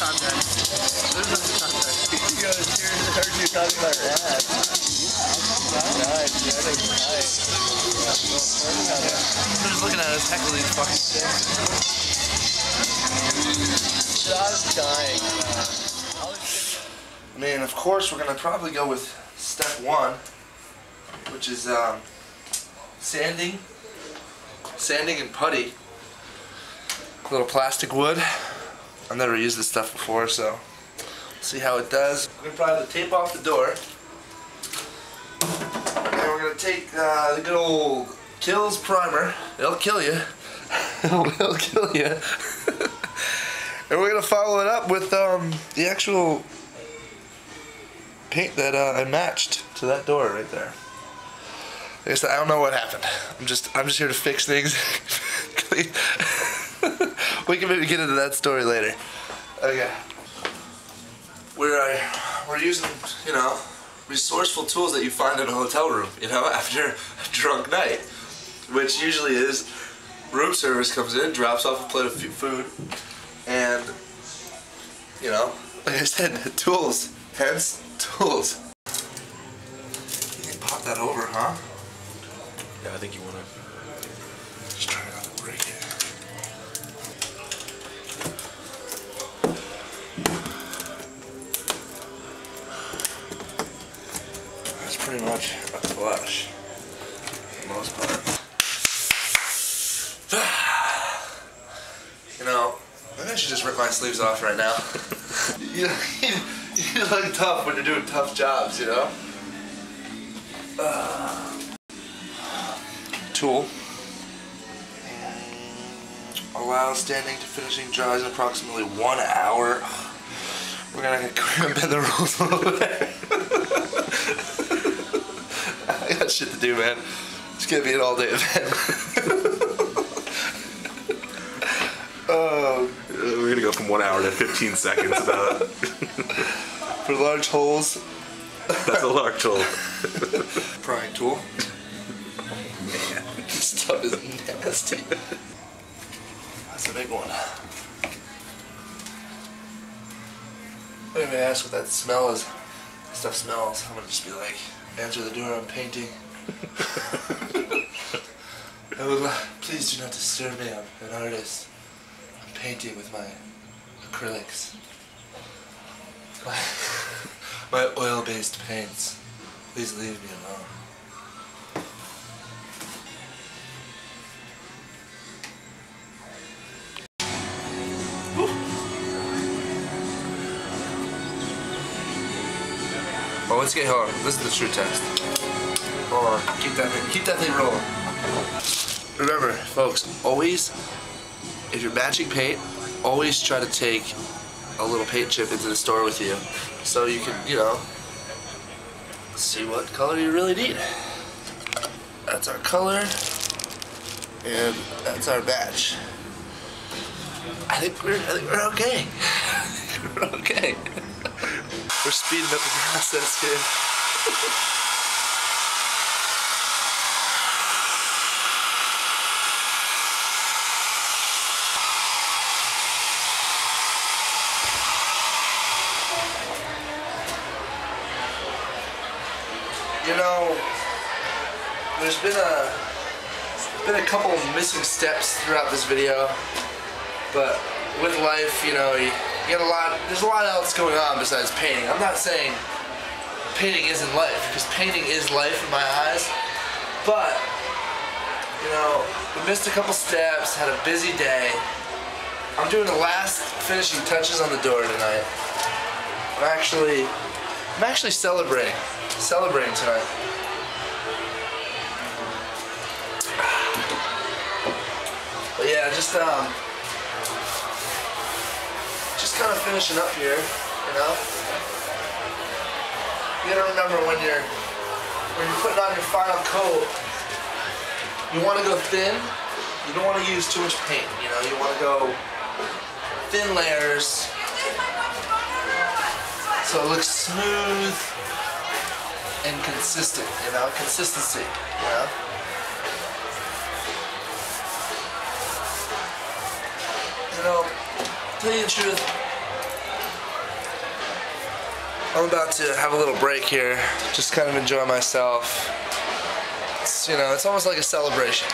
contact. There's no contact. You got a tear in the heart, you talking about your ass. Nice, yeah, that's nice. I'm just looking at us heckle these fucking things. I was dying. I mean, of course, we're gonna probably go with step one, which is sanding and putty. A little plastic wood. I've never used this stuff before, so see how it does. We're gonna probably tape off the door, and we're gonna take the good old Kills primer. It'll kill you. It will kill you. And we're gonna follow it up with the actual paint that I matched to that door right there. I guess I don't know what happened. I'm just here to fix things. We can maybe get into that story later. Okay. We're using, you know, resourceful tools that you find in a hotel room, you know, after a drunk night, which usually is room service comes in, drops off a plate of food, and, you know, like I said, tools. Hence, tools. You can pop that over, huh? Yeah, I think you want to. Just try it on the break here. That's pretty much a flush, for the most part. You know, maybe I should just rip my sleeves off right now. You look tough when you're doing tough jobs, you know? Tool. Allow standing to finishing dries in approximately 1 hour. We're gonna bend the rules a little bit. I got shit to do, man. It's gonna be an all-day event. Oh, we're gonna go from 1 hour to 15 seconds about. For large holes. That's a large hole. Prying tool. Man, this stuff is nasty. That's a big one. Anybody ask what that smell is? That stuff smells. I'm gonna just be like, answer the door, I'm painting. Please do not disturb me, I'm an artist. I'm painting with my acrylics. My oil-based paints. Please leave me alone. Well, let's get hold on. This is the true test. Hold on. Keep that thing rolling. Remember, folks, always, if you're matching paint, always try to take a little paint chip into the store with you, so you can, you know, see what color you really need. That's our color, and that's our batch. I think we're okay. We're okay. We're speeding up the process here. You know, there's been a couple missing steps throughout this video, but with life, you know, you get there's a lot else going on besides painting. I'm not saying painting isn't life, because painting is life in my eyes, but, you know, we missed a couple steps, had a busy day. I'm doing the last finishing touches on the door tonight. I'm actually celebrating tonight. But yeah, just kind of finishing up here, you know. You gotta remember when you're putting on your final coat, you want to go thin. You don't want to use too much paint. You know, you want to go thin layers so it looks smooth and consistent. You know, consistency. You know. You know, to tell you the truth, I'm about to have a little break here, just kind of enjoy myself. It's, you know, it's almost like a celebration.